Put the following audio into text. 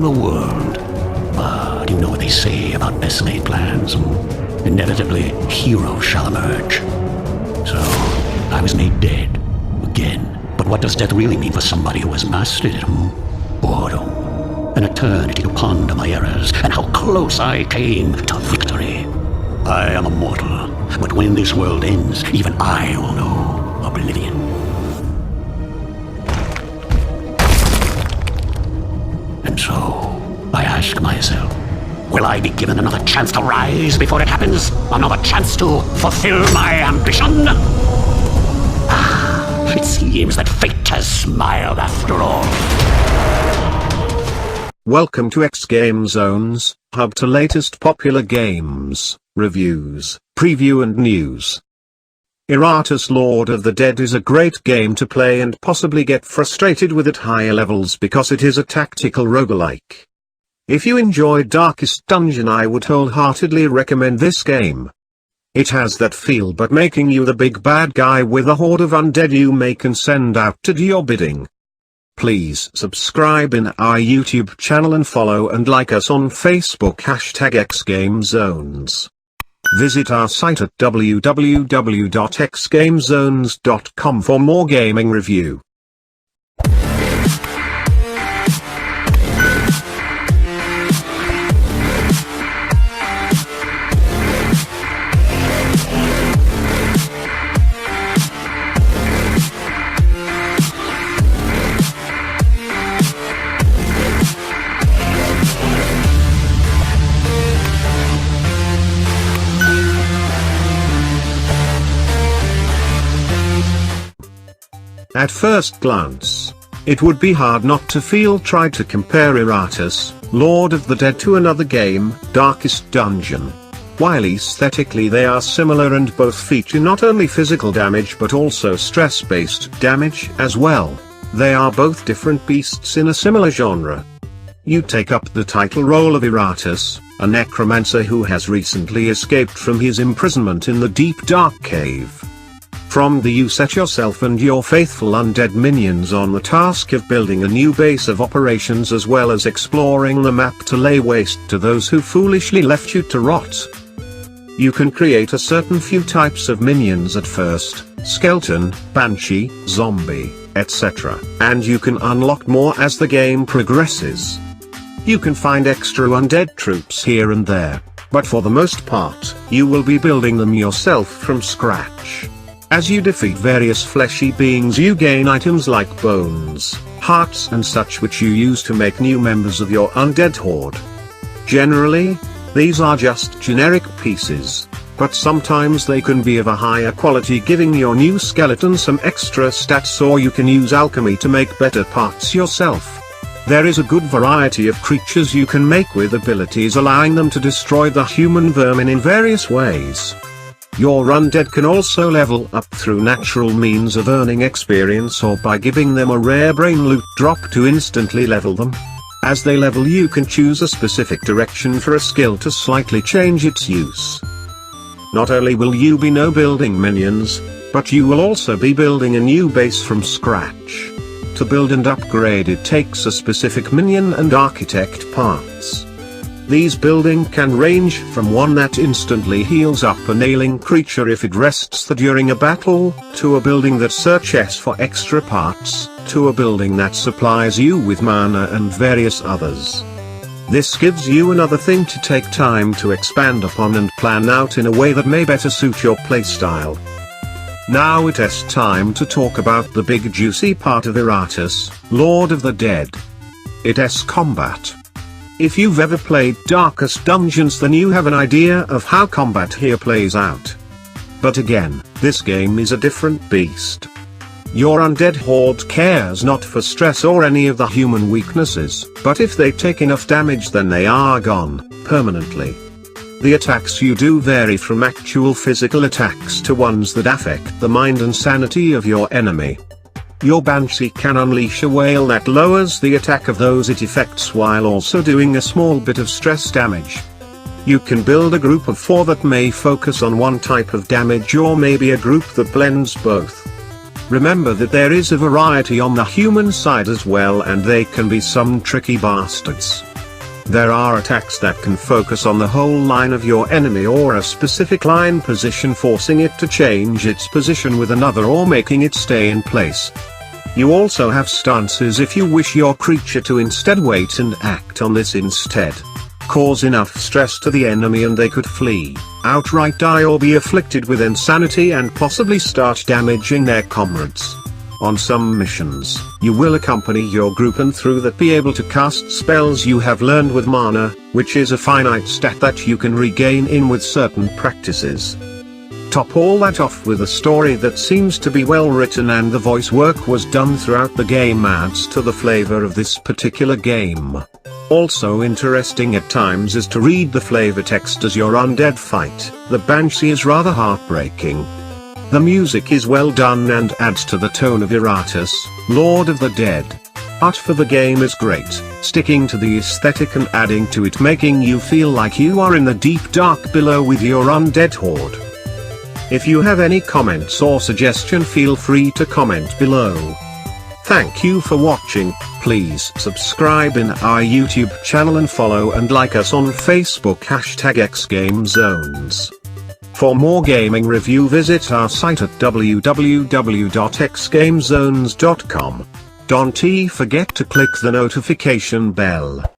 the world. But you know what they say about best laid plans. Inevitably, heroes shall emerge. So, I was made dead. Again. But what does death really mean for somebody who has mastered it? Boredom. An eternity to ponder my errors, and how close I came to victory. I am immortal, but when this world ends, even I will know oblivion. And so, I ask myself, will I be given another chance to rise before it happens? Another chance to fulfill my ambition? It seems that fate has smiled after all. Welcome to xGameZones, hub to latest popular games, reviews, preview and news. Iratus Lord of the Dead is a great game to play and possibly get frustrated with at higher levels because it is a tactical roguelike. If you enjoyed Darkest Dungeon, I would wholeheartedly recommend this game. It has that feel, but making you the big bad guy with a horde of undead you make and send out to do your bidding. Please subscribe in our YouTube channel and follow and like us on Facebook #xGameZones. Visit our site at www.xgamezones.com for more gaming review. At first glance, it would be hard not to try to compare Iratus, Lord of the Dead to another game, Darkest Dungeon. While aesthetically they are similar and both feature not only physical damage but also stress-based damage as well, they are both different beasts in a similar genre. You take up the title role of Iratus, a necromancer who has recently escaped from his imprisonment in the deep dark cave. From there you set yourself and your faithful undead minions on the task of building a new base of operations as well as exploring the map to lay waste to those who foolishly left you to rot. You can create a certain few types of minions at first, skeleton, banshee, zombie, etc., and you can unlock more as the game progresses. You can find extra undead troops here and there, but for the most part, you will be building them yourself from scratch. As you defeat various fleshy beings you gain items like bones, hearts and such which you use to make new members of your undead horde. Generally, these are just generic pieces, but sometimes they can be of a higher quality, giving your new skeleton some extra stats, or you can use alchemy to make better parts yourself. There is a good variety of creatures you can make with abilities allowing them to destroy the human vermin in various ways. Your undead can also level up through natural means of earning experience or by giving them a rare brain loot drop to instantly level them. As they level you can choose a specific direction for a skill to slightly change its use. Not only will you be building minions, but you will also be building a new base from scratch. To build and upgrade it takes a specific minion and architect parts. These building can range from one that instantly heals up a nailing creature if it rests during a battle, to a building that searches for extra parts, to a building that supplies you with mana and various others. This gives you another thing to take time to expand upon and plan out in a way that may better suit your playstyle. Now it is time to talk about the big juicy part of Iratus, Lord of the Dead. It is combat. If you've ever played Darkest Dungeons then you have an idea of how combat here plays out. But again, this game is a different beast. Your undead horde cares not for stress or any of the human weaknesses, but if they take enough damage then they are gone, permanently. The attacks you do vary from actual physical attacks to ones that affect the mind and sanity of your enemy. Your banshee can unleash a wail that lowers the attack of those it affects while also doing a small bit of stress damage. You can build a group of 4 that may focus on one type of damage, or maybe a group that blends both. Remember that there is a variety on the human side as well, and they can be some tricky bastards. There are attacks that can focus on the whole line of your enemy or a specific line position, forcing it to change its position with another or making it stay in place. You also have stances if you wish your creature to instead wait and act on this instead. Cause enough stress to the enemy and they could flee, outright die, or be afflicted with insanity and possibly start damaging their comrades. On some missions, you will accompany your group and through that be able to cast spells you have learned with mana, which is a finite stat that you can regain in with certain practices. Top all that off with a story that seems to be well written, and the voice work was done throughout the game adds to the flavor of this particular game. Also interesting at times is to read the flavor text as your undead fight. The Banshee is rather heartbreaking. The music is well done and adds to the tone of Iratus, Lord of the Dead. Art for the game is great, sticking to the aesthetic and adding to it, making you feel like you are in the deep dark below with your undead horde. If you have any comments or suggestion, feel free to comment below. Thank you for watching. Please subscribe in our YouTube channel and follow and like us on Facebook #xGameZones. For more gaming review, visit our site at www.xgamezones.com. Don't forget to click the notification bell.